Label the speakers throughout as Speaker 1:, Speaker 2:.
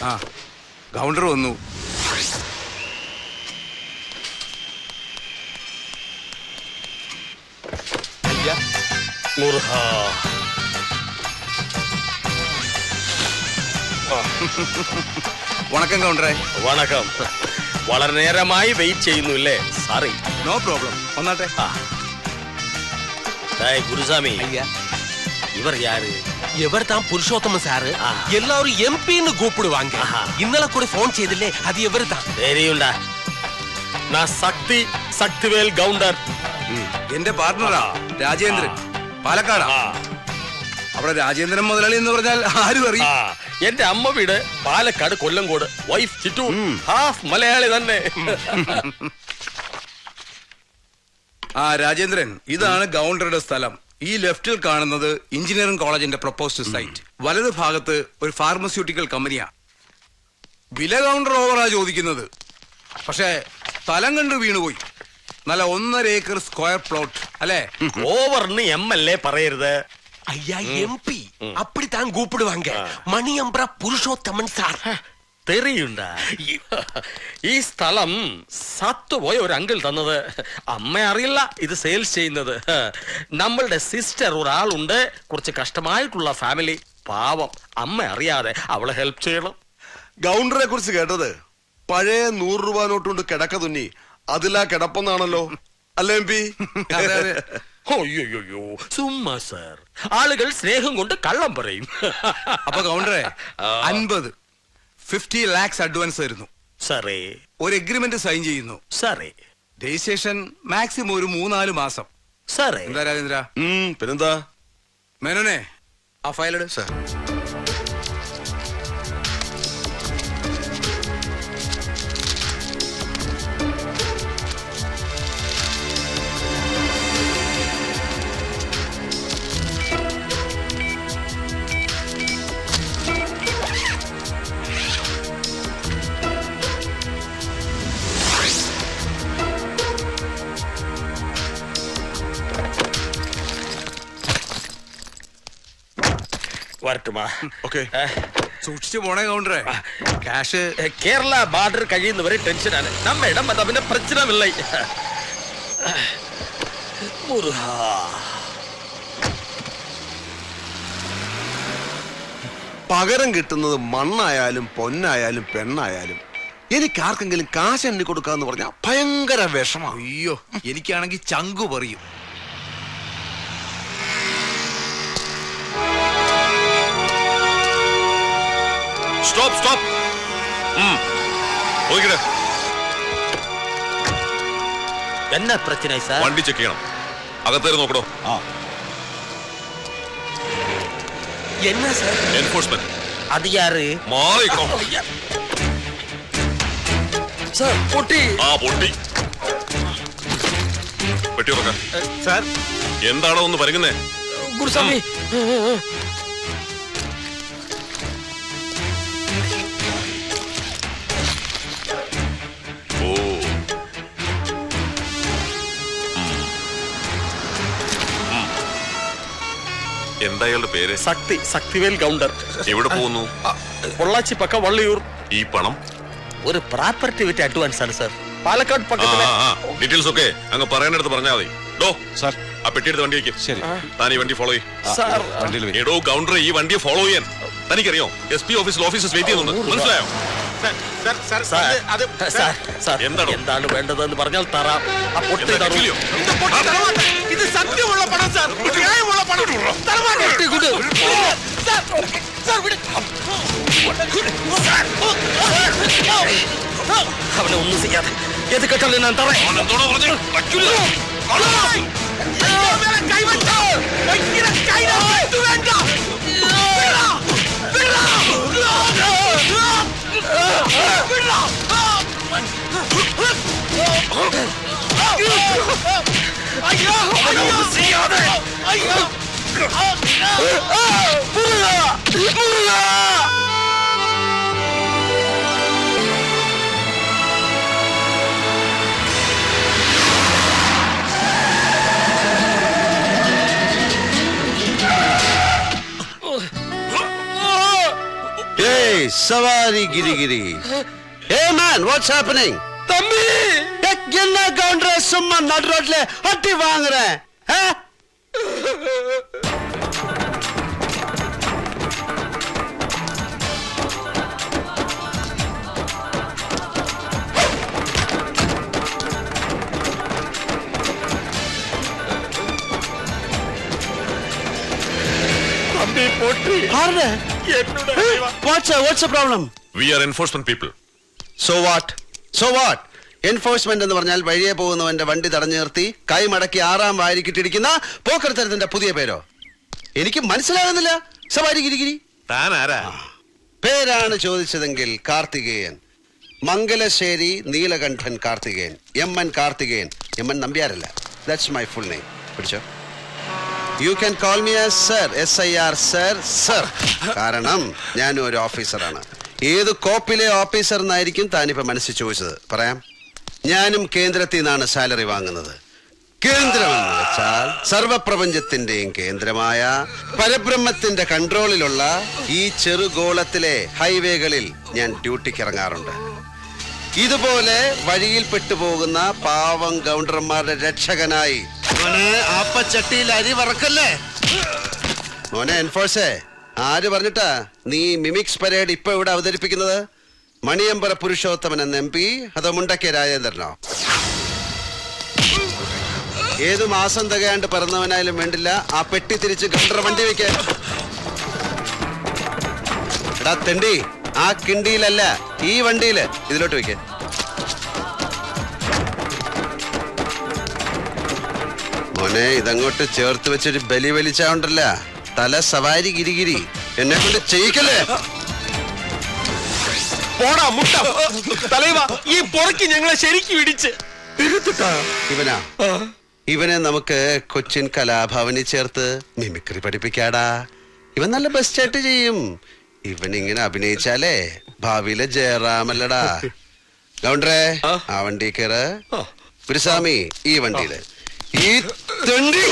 Speaker 1: ആ ഗൗണ്ടർ വന്നു. വണക്കം ഗൗണ്ടറെ.
Speaker 2: വണക്കം. വളരെ നേരമായി വെയിറ്റ് ചെയ്യുന്നു അല്ലേ? സോറി.
Speaker 1: No problem. വന്നാട്ടെ.
Speaker 2: ഗുരുസ്വാമി, ഇവർ യാര്?
Speaker 3: இவர் தான் புருஷோத்தமன் சாரு. எல்லாரும் எம்பின்னு கூப்பிடுவாங்க. இന്നലെ கூட போன் செய்தில்லே, அது இவர் தான்.
Speaker 2: தெரியும்டா. நான் சக்திவேல் கவுண்டர்.
Speaker 1: എന്റെ പാർട്ണറാ രാജേന്ദ്രൻ, പാലക്കാടാ. അവിടെ രാജേന്ദ്രൻ മുതലാളി എന്ന് പറഞ്ഞാൽ ആരും അറിയും.
Speaker 2: എന്റെ അമ്മ വീട് പാലക്കാട് കൊല്ലങ്കോട്. വൈഫ് ചിറ്റു, ഹാഫ് മലയാളി തന്നെ.
Speaker 1: ആ രാജേന്ദ്രൻ, ഇതാണ് ഗൗണ്ടറുടെ സ്ഥലം. ഈ ലെഫ്റ്റിൽ കാണുന്നത് എഞ്ചിനീയറിംഗ് കോളേജിന്റെ പ്രൊപ്പോസ്ഡ് സൈറ്റ്. വലത് ഭാഗത്ത് ഒരു ഫാർമസ്യൂട്ടിക്കൽ കമ്പനിയാ. വില കൗണ്ടർ ഓവറാ ചോദിക്കുന്നത്. പക്ഷേ സ്ഥലം കണ്ട് വീണുപോയി. നല്ല 1.5 ഏക്കർ സ്ക്വയർ പ്ലോട്ട് അല്ലേ?
Speaker 2: ഓവർന്ന് MLA പറയരുത്.
Speaker 3: ஐயா எம்பி அப்படித்தான் கூப்பிடுவாங்க. மணியம்பரா புருஷோத்தமன் சார்.
Speaker 2: തെറിയുണ്ടാ? ഈ സ്ഥലം സത്തുപോയ ഒരു അങ്കിൾ തന്നത്. അമ്മ അറിയില്ല ഇത് സെയിൽസ് ചെയ്യുന്നത്. നമ്മളുടെ സിസ്റ്റർ ഒരാളുണ്ട്, കുറച്ച് കഷ്ടമായിട്ടുള്ള ഫാമിലി. പാവം, അമ്മ അറിയാതെ അവളെ ഹെൽപ്പ് ചെയ്യണം.
Speaker 4: ഗൗണ്ടറെ കുറിച്ച് കേട്ടത് പഴയ 100 രൂപ നോട്ട് കൊണ്ട് കിടക്ക തുന്നി അതിലാ കിടപ്പെന്നാണല്ലോ അല്ലേ എംപി?
Speaker 2: അയ്യോ ചുമ്മാ സാർ, ആളുകൾ സ്നേഹം കൊണ്ട് കള്ളം പറയും.
Speaker 1: അപ്പൊ ഗൗണ്ടറെ 50 lakhs അഡ്വാൻസ് തരുന്നു.
Speaker 2: സാറേ,
Speaker 1: ഒരു എഗ്രിമെന്റ് സൈൻ ചെയ്യുന്നു.
Speaker 2: സാറേ,
Speaker 1: രജിസ്ട്രേഷൻ മാക്സിമം ഒരു 3-4 മാസം.
Speaker 2: സാറേ.
Speaker 1: എന്താ രാജേന്ദ്ര?
Speaker 4: പിന്നെന്താ
Speaker 1: മേനോനെ, ആ ഫയലെടു.
Speaker 4: സാർ,
Speaker 2: വരട്ടുമാ.
Speaker 4: ഓക്കെ.
Speaker 1: സൂക്ഷിച്ചു പോണേ ഗൗണ്ടറെ. ക്യാഷ്
Speaker 2: കേരള ബാർഡർ കഴിയുന്നവരെ ടെൻഷനാണ്. നമ്മ ഇടം അത് പിന്നെ പ്രശ്നമില്ല.
Speaker 4: പകരം കിട്ടുന്നത് മണ്ണായാലും പൊന്നായാലും പെണ്ണായാലും എനിക്കാർക്കെങ്കിലും കാശ് എണ്ണി കൊടുക്കാന്ന് പറഞ്ഞാൽ ഭയങ്കര വിഷമാണ്.
Speaker 1: അയ്യോ, എനിക്കാണെങ്കിൽ ചങ്കു പറയും.
Speaker 5: Stop stop.
Speaker 2: എന്നാ പ്രശ്നം സാർ?
Speaker 5: വണ്ടി ചെക്ക് ചെയ്യണം. അകത്തേര് നോക്കണോ?
Speaker 3: என்ன சார்?
Speaker 5: എൻഫോഴ്സ്മെന്റ്.
Speaker 2: അത് യാര്?
Speaker 5: മാറിക്കോ
Speaker 2: സാർ. പൊട്ടി.
Speaker 5: പൊട്ടി. പെട്ടി തുറക്കാൻ.
Speaker 2: സാർ,
Speaker 5: എന്താണോ ഒന്ന് പറയുന്നേ?
Speaker 2: ഗുരുസ്വാമി,
Speaker 5: എന്താ അയാളുടെ പേര്?
Speaker 2: ശക്തിവേൽ ഗൗണ്ടർ.
Speaker 5: എവിടെ പോകുന്നു?
Speaker 2: പൊള്ളാച്ചി പക്ക വള്ളിയൂർ.
Speaker 5: ഈ പണം
Speaker 2: ഒരു പ്രോപ്പർട്ടി വിറ്റ് അഡ്വാൻസ് ആണ് സാർ. പാലക്കാട് പക്കത്തിലെ
Speaker 5: ഡീറ്റെയിൽസ് ഒക്കെ അങ്ങ് പറയാനടുത്ത് പറഞ്ഞാൽ മതി. ഡോ സാർ, ആ പെട്ടി എടുത്ത് വണ്ടി വയ്ക്കും. ശരി, താൻ ഈ വണ്ടി ഫോളോ ചെയ്യും. എടോ ഗൗണ്ടർ, ഈ വണ്ടിയെ ഫോളോ ചെയ്യാൻ തനിക്കറിയോ? SP ഓഫീസിൽ ഓഫീസേഴ്സ് വെയിറ്റ് ചെയ്യുന്നുണ്ട്. മനസ്സിലായോ?
Speaker 2: എന്താണ് വേണ്ടതെന്ന് പറഞ്ഞാൽ തരാം.
Speaker 3: இது சத்தியமுள்ள பணம் சார். நியாயமுள்ள பணம். தரமாட்டேன். குடு. சார் விடு.
Speaker 2: അവനെ ഒന്നും ചെയ്യാതെ ഏത് കെട്ടാലും ഞാൻ തറേ.
Speaker 6: സവാരി ഗിരിഗിരി. Hey man, what's happening?
Speaker 2: Thampi
Speaker 6: என்ன கவுண்டரே சும்மா நடு ரோட்ல அட்டி வாங்குறேன்?
Speaker 2: തമ്പി പോട്ടി
Speaker 6: ஆறு. What's the problem?
Speaker 5: We are enforcement people.
Speaker 6: So what? So what? Enforcement എന്ന് പറഞ്ഞാൽ വഴിയെ പോകുന്നവന്റെ വണ്ടി തടഞ്ഞു നിർത്തി കൈമടക്കി 6-ാം വാരിക്കിട്ടിരിക്കുന്ന പോക്കർത്തരത്തിന്റെ പുതിയ പേരോ? എനിക്ക് മനസ്സിലാകുന്നില്ല. സവാരി ഗിരിഗിരി
Speaker 5: താൻ ആരാ?
Speaker 6: പേരാണ് ചോദിച്ചതെങ്കിൽ കാർത്തികേയൻ, മംഗലശ്ശേരി നീലകണ്ഠൻ കാർത്തികേയൻ, എം.എൻ. കാർത്തികേയൻ. എം.എൻ. നമ്പ്യാരല്ല. That's my full name. പിടിച്ചോ. You can call me as sir. SIR sir. Sir. കാരണം ഞാനും ഒരു ഓഫീസറാണ്. ഏത് കോപ്പിലെ ഓഫീസർ എന്നായിരിക്കും താനിപ്പോ മനസ്സിൽ ചോദിച്ചത്. പറയാം. ഞാനും കേന്ദ്രത്തിൽ നിന്നാണ് സാലറി വാങ്ങുന്നത്. കേന്ദ്രമെന്ന് വെച്ചാൽ സർവപ്രപഞ്ചത്തിന്റെയും കേന്ദ്രമായ പരബ്രഹ്മത്തിന്റെ കൺട്രോളിലുള്ള ഈ ചെറുഗോളത്തിലെ ഹൈവേകളിൽ ഞാൻ ഡ്യൂട്ടിക്ക് ഇറങ്ങാറുണ്ട്. ഇതുപോലെ വഴിയിൽ പെട്ടുപോകുന്ന പാവം ഗൗണ്ടർമാരുടെ രക്ഷകനായി. ആപ്പച്ചട്ടിയിൽ അരി വറക്കല്ലേ മോനെ എൻഫോഴ്സേ. ആര് പറഞ്ഞിട്ടാ നീ മിമിക്സ് പരേഡ് ഇപ്പൊ ഇവിടെ അവതരിപ്പിക്കുന്നത്? മണിയമ്പറ പുരുഷോത്തമൻ എന്ന MP അതോ മുണ്ടക്കെ രാജേന്ദ്രനോ? ഏതു മാസം തികയാണ്ട് പിറന്നവനായാലും വേണ്ടില്ല ആ പെട്ടി തിരിച്ച് ഗണ്ടർ വണ്ടി വെക്കാൻ. എടാ തെണ്ടി, ആ കിണ്ടിയിലല്ല ഈ വണ്ടിയില്. ഇതിലോട്ട് വെക്ക. മോനെ ഇതങ്ങോട്ട് ചേർത്ത് വെച്ചൊരു ബലി വലിച്ചാണ്ടല്ല തല സവാരി ഗിരിഗിരി. എന്നെ കൊണ്ട് ചെയ്യിക്കല്ലേ.
Speaker 3: പോടാ മുട്ട തലൈവ, ഈ പൊറക്കി ഞങ്ങളെ ശരിക്കും ഇടിച്ച്
Speaker 6: ഇവനാ. ഇവനെ നമുക്ക് കൊച്ചിൻ കലാഭവനിൽ ചേർത്ത് മിമിക്രി പഠിപ്പിക്കാടാ. ഇവൻ നല്ല ബെസ്റ്റായിട്ട് ചെയ്യും. ഇവനിങ്ങനെ അഭിനയിച്ചാലേ ഭാവിയിലെ ജയറാമല്ലടാ. ഗൗണ്ടറേ ആ വണ്ടി കയറ്. ഗുരുസ്വാമി ഈ വണ്ടിയില്. ഈ തെണ്ടി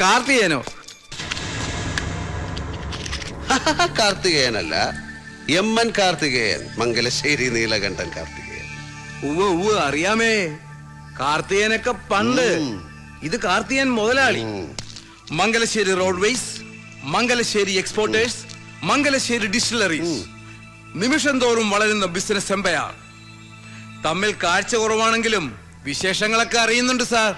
Speaker 1: കാർത്തികേയനോ?
Speaker 6: കാർത്തികേയനല്ല, എം.എൻ. കാർത്തികേയൻ, മംഗലശ്ശേരി നീലകണ്ഠൻ കാർത്തികേയൻ.
Speaker 1: ഉവ്വ് അറിയാമേ. കാർത്തികേയനൊക്കെ പണ്ട്. ഇത് കാർത്തികേയൻ മുതലാളി. Mangalassery roadways, Mangalassery exporters, Mangalassery distilleries. നിമിഷം തോറും വളരുന്ന ബിസിനസ് എംപയർ. തമ്മിൽ കാഴ്ച കുറവാണെങ്കിലും വിശേഷങ്ങളൊക്കെ അറിയുന്നുണ്ട് സാർ.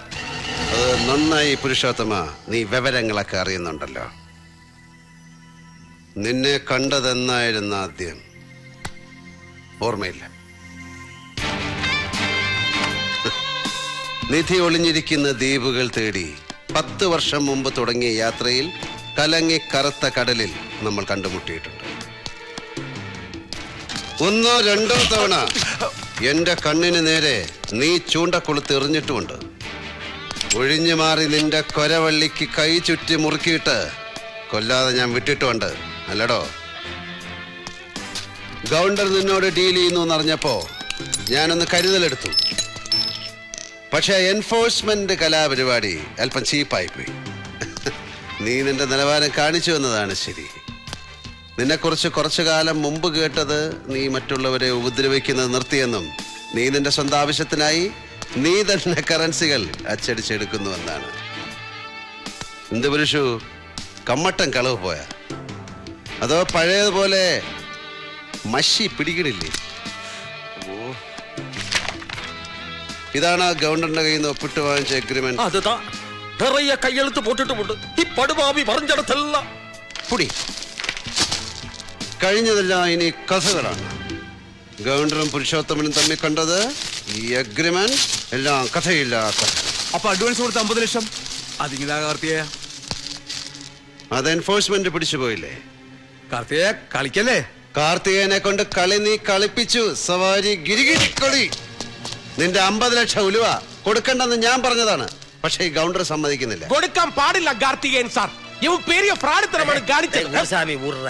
Speaker 6: അത് നന്നായി പുരുഷോത്തമ, നീ വിവരങ്ങളൊക്കെ അറിയുന്നുണ്ടല്ലോ. നിന്നെ കണ്ടതെന്നായിരുന്നു ആദ്യം? ഓർമ്മയില്ല. നിധി ഒളിഞ്ഞിരിക്കുന്ന ദ്വീപുകൾ തേടി 10 വർഷം മുമ്പ് തുടങ്ങിയ യാത്രയിൽ കലങ്ങി കറുത്ത കടലിൽ നമ്മൾ കണ്ടുമുട്ടിയിട്ടുണ്ട്. 1 2 തവണ എന്റെ കണ്ണിന് നേരെ നീ ചൂണ്ടക്കൊളുത്ത് എറിഞ്ഞിട്ടുമുണ്ട്. ഒഴിഞ്ഞു മാറി നിന്റെ കൊരവള്ളിക്ക് കൈ ചുറ്റി മുറുക്കിയിട്ട് കൊല്ലാതെ ഞാൻ വിട്ടിട്ടുണ്ട്, അല്ലടോ? ഗൗണ്ടർ നിന്നോട് ഡീൽ ചെയ്യുന്നു എന്നറിഞ്ഞപ്പോ ഞാനൊന്ന് കരുതലെടുത്തു. പക്ഷെ എൻഫോഴ്സ്മെന്റ് കലാപരിപാടി അല്പം ചീപ്പായിപ്പോയി. നീ നിന്റെ നിലവാരം കാണിച്ചു എന്നതാണ് ശരി. നിന്നെക്കുറിച്ച് കുറച്ചു കാലം മുമ്പ് കേട്ടത് നീ മറ്റുള്ളവരെ ഉപദ്രവിക്കുന്നത് നിർത്തിയെന്നും നീ നിന്റെ സ്വന്തം ആവശ്യത്തിനായി നീ തന്നെ കറൻസികൾ അച്ചടിച്ചെടുക്കുന്നുവെന്നാണ്. എന്ത് പുരുഷു, കമ്മട്ടം കളവ് പോയ? അതോ പഴയതുപോലെ മഷി പിടികിടില്ലേ? ഇതാണ് ഗവൺമെന്റിന്റെ കയ്യിൽ നിന്ന് ഒപ്പിട്ട് വാങ്ങിച്ച എഗ്രിമെന്റ്.
Speaker 2: അതുതാ നിറയെ കയ്യെഴുത്ത് പോട്ടിട്ടുമുണ്ട്. ഈ പടുഭാവി പറഞ്ഞിടത്തല്ല
Speaker 6: പുടി. കഴിഞ്ഞതെല്ലാം ഇനി കഥകളാണ്. ഗവർണറും പുരുഷോത്തമനും തമ്മിൽ കണ്ടത് ഈ അഗ്രിമെന്റ് എല്ലാം കഥയില്ല കഥ.
Speaker 1: അപ്പൊ അഡ്വാൻസ് കൊടുത്ത 50 ലക്ഷം അതിങ്ങിതാ കാർത്തികേയ.
Speaker 6: അത് എൻഫോഴ്സ്മെന്റ് പിടിച്ചു പോയില്ലേ?
Speaker 1: കാർത്തികേയ കളിക്കല്ലേ?
Speaker 6: കാർത്തികേയനെ കൊണ്ട് കളി നീ കളിപ്പിച്ചു. സവാരി ഗിരിഗിരി കളി. നിന്റെ 50 ലക്ഷം ഉലുവ കൊടുക്കണ്ടെന്ന് ഞാൻ പറഞ്ഞതാണ്. പക്ഷേ ഈ ഗൗണ്ടർ സമ്മതിക്കുന്നില്ല.
Speaker 3: കൊടുക്കാൻ പാടില്ല കാർത്തികേയൻ സാർ. ഇവൻ പെരിയ ഫ്രാഡിത്തരമാണ് കാണിച്ചത്.
Speaker 2: சாமி உர்ற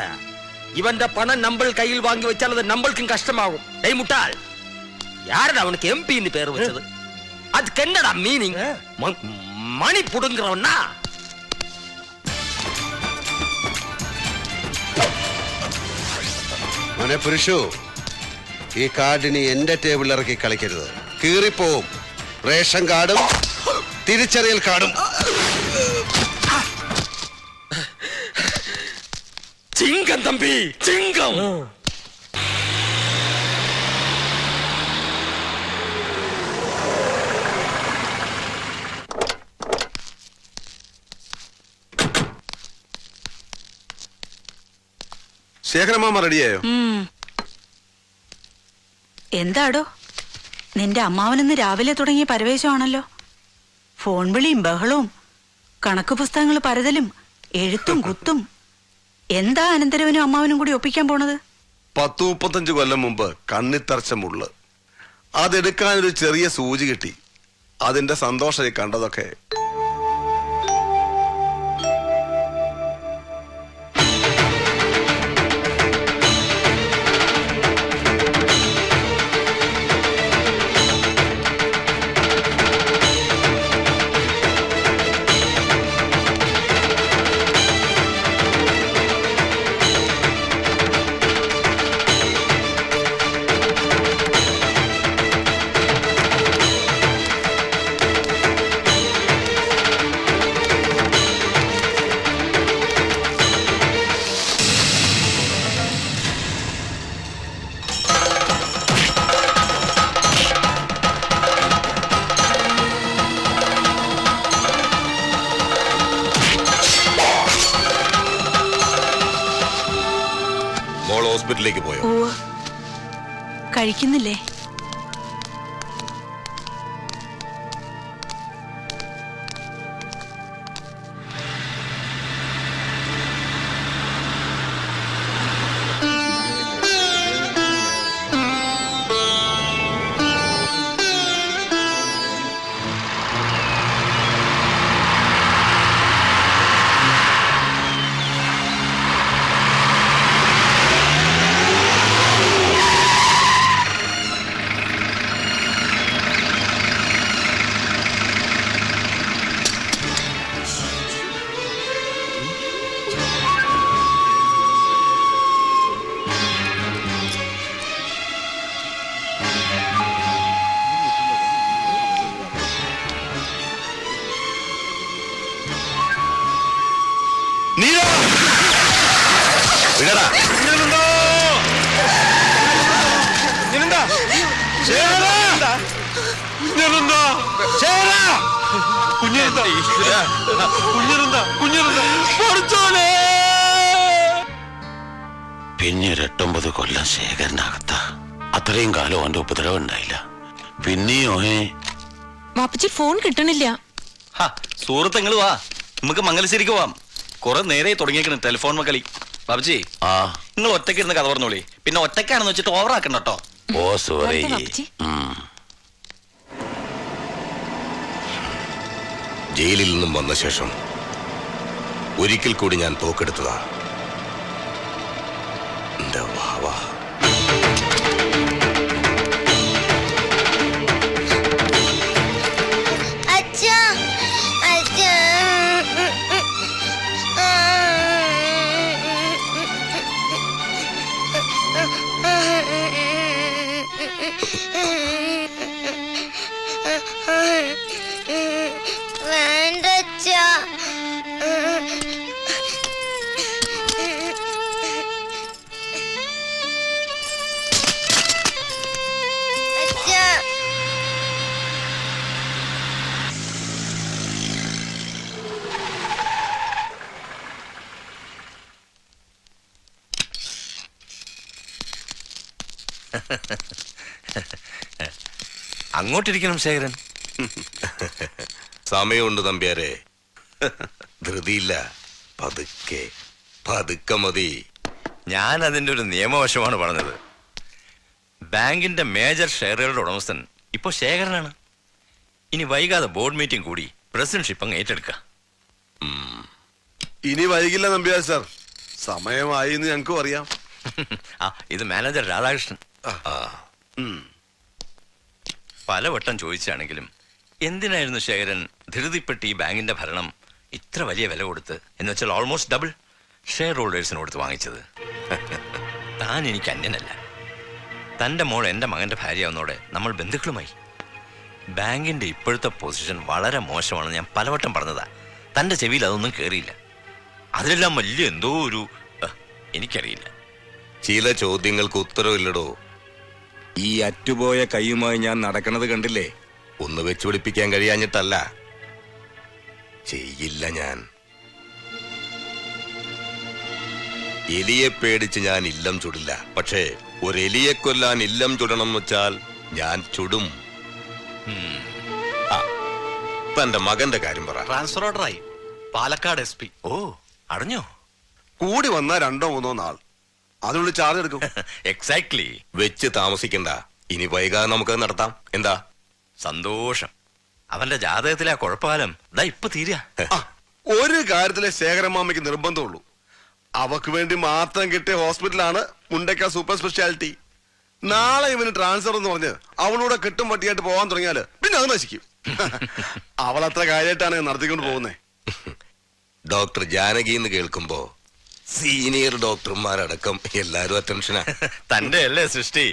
Speaker 2: இவன் பணம் நம்ம கையில் வாங்கி வச்சால் அது நம்மளுக்கும் கஷ்டமாகும். டேய் முட்டாள், யாரடா அவனுக்கு எம்பின்னு பேர் வச்சது? அதுக்கு என்னடா மீனிங்? மணி புடுங்குறவனா?
Speaker 6: മോനെ പുരുഷു, ഈ കാർഡിനി എന്റെ ടേബിളിൽ ഇറക്കി കളിക്കരുത്. കീറിപ്പോവും. റേഷൻ കാർഡും തിരിച്ചറിയൽ കാർഡും.
Speaker 2: ചിങ്കം തമ്പി, ചിങ്കം.
Speaker 4: ശേഖരമാമ റെഡിയായോ?
Speaker 7: എന്താടോ, നിന്റെ അമ്മാവനിന്ന് രാവിലെ തുടങ്ങിയ പരവേശമാണല്ലോ. ഫോൺ വിളിയും ബഹളവും കണക്ക് പുസ്തകങ്ങൾ പരതലും എഴുത്തും കുത്തും. എന്താ അനന്തരവനും അമ്മാവനും കൂടി ഒപ്പിക്കാൻ പോണത്?
Speaker 4: 30-35 കൊല്ലം മുമ്പ് കണ്ണിത്തറച്ച മുള്ള്, അതെടുക്കാനൊരു ചെറിയ സൂചി കിട്ടി. അതിന്റെ സന്തോഷം കണ്ടതൊക്കെ.
Speaker 5: ഹോസ്പിറ്റലിലേക്ക് പോയോ?
Speaker 7: കഴിക്കുന്നില്ലേ?
Speaker 8: പിന്നീട് 8-9 കൊല്ലം ശേഖരനകത്ത. അത്രയും കാലം അവന്റെ ഉപദ്രവം ഉണ്ടായില്ല. പിന്നെയോ
Speaker 9: വാപ്പച്ചി ഫോൺ കിട്ടണില്ല.
Speaker 10: സുഹൃത്തുക്കൾ വാ, നമുക്ക് മംഗലശ്ശേരിക്ക് പോവാം. കുറെ നേരെ തുടങ്ങിയേക്കണ് ടെലിഫോൺ മക്കളി. ബാബുജി, നിങ്ങൾ ഒറ്റയ്ക്ക് ഇരുന്ന് കഥ പറഞ്ഞോളി. പിന്നെ ഒറ്റയ്ക്കാണെന്ന് വെച്ചിട്ട് ഓവറാക്കണ്ട കേട്ടോ.
Speaker 8: ഓ സോറി.
Speaker 5: ജയിലിൽ നിന്നും വന്ന ശേഷം ഒരിക്കൽ കൂടി ഞാൻ തോക്കെടുത്തതാ. എന്റെ വാവ.
Speaker 10: അങ്ങോട്ടിരിക്കണം ശേഖരൻ.
Speaker 5: സമയമുണ്ട് നമ്പ്യാരെ, ധൃതിയില്ല. പതുക്കെ പതുക്കെ മതി.
Speaker 10: ഞാൻ അതിന്റെ ഒരു നിയമവശമാണ് പറഞ്ഞത്. ബാങ്കിന്റെ മേജർ ഷെയറുകളുടെ ഉടമസ്ഥൻ ഇപ്പൊ ശേഖരനാണ്. ഇനി വൈകാതെ ബോർഡ് മീറ്റിംഗ് കൂടി പ്രസിഡന്റ്ഷിപ്പ് അങ്ങ് ഏറ്റെടുക്കുക.
Speaker 4: ഇനി വൈകില്ല നമ്പ്യാർ സാർ, സമയമായി എന്ന് ഞങ്ങൾക്കും അറിയാം.
Speaker 10: ആ ഇത് മാനേജർ രാധാകൃഷ്ണൻ. പലവട്ടം ചോദിച്ചാണെങ്കിലും എന്തിനായിരുന്നു ശേഖരൻ ധൃതിപ്പെട്ട് ഈ ബാങ്കിന്റെ ഭരണം ഇത്ര വലിയ വില കൊടുത്ത്, എന്ന് വെച്ചാൽ ഓൾമോസ്റ്റ് ഡബിൾ ഷെയർ ഹോൾഡേഴ്സിന് കൊടുത്ത് വാങ്ങിച്ചത്? താൻ എനിക്ക് അന്യനല്ല. തന്റെ മോൾ എന്റെ മകന്റെ ഭാര്യയാവുന്നതോടെ നമ്മൾ ബന്ധുക്കളുമായി. ബാങ്കിന്റെ ഇപ്പോഴത്തെ പൊസിഷൻ വളരെ മോശമാണെന്ന് ഞാൻ പലവട്ടം പറഞ്ഞതാ. തന്റെ ചെവിയിൽ അതൊന്നും കേറിയില്ല. അതിലെല്ലാം വലിയ എന്തോ ഒരു എനിക്കറിയില്ല.
Speaker 8: ചില ചോദ്യങ്ങൾക്ക് ഉത്തരവില്ലടോ.
Speaker 1: ഈ അറ്റുപോയ കൈയുമായി ഞാൻ നടക്കണത് കണ്ടില്ലേ?
Speaker 8: ഒന്ന് വെച്ചുപിടിപ്പിക്കാൻ കഴിയാഞ്ഞിട്ടല്ല, ചെയ്യില്ല ഞാൻ. എലിയെ പേടിച്ച് ഞാൻ ഇല്ലം ചുടില്ല. പക്ഷേ ഒരു എലിയെ കൊല്ലാൻ ഇല്ലം ചുടണം എന്ന് വെച്ചാൽ ഞാൻ ചുടും. തന്റെ മകന്റെ കാര്യം പറ.
Speaker 10: ട്രാൻസ്ഫർ ഓർഡറായി. പാലക്കാട് SP. ഓ അറിഞ്ഞോ?
Speaker 4: കൂടി വന്നാ 2-3 നാൾ, അതിനുള്ളിൽ ചാർജ് എടുക്കും.
Speaker 10: എക്സാക്ട്ലി.
Speaker 8: വെച്ച് താമസിക്കണ്ട, ഇനി വൈകാതെ നമുക്ക് നടത്താം. എന്താ?
Speaker 10: സന്തോഷം. അവന്റെ ജാതകത്തിലെ ആ കുഴപ്പകാലം ദാ ഇപ്പൊ തീരാ.
Speaker 4: ഒരു കാര്യത്തിലെ ശേഖരമാമയ്ക്ക് നിർബന്ധമുള്ളൂ. അവക്ക് വേണ്ടി മാത്രം കിട്ടിയ ഹോസ്പിറ്റലാണ് മുണ്ടക്ക സൂപ്പർ സ്പെഷ്യാലിറ്റി. നാളെ ഇവന് ട്രാൻസ്ഫർ എന്ന് പറഞ്ഞ് അവളൂടെ കെട്ടും പട്ടിയായിട്ട് പോകാൻ തുടങ്ങിയാല് പിന്നെ അത് നശിക്കും. അവളത്ര കാര്യമായിട്ടാണ് നടത്തിക്കൊണ്ട് പോകുന്നത്.
Speaker 8: ഡോക്ടർ ജാനകി എന്ന് കേൾക്കുമ്പോ സീനിയർ ഡോക്ടർമാരടക്കം എല്ലാരും അറ്റൻഷനാ.
Speaker 10: തന്റെ അല്ലേ സൃഷ്ടി.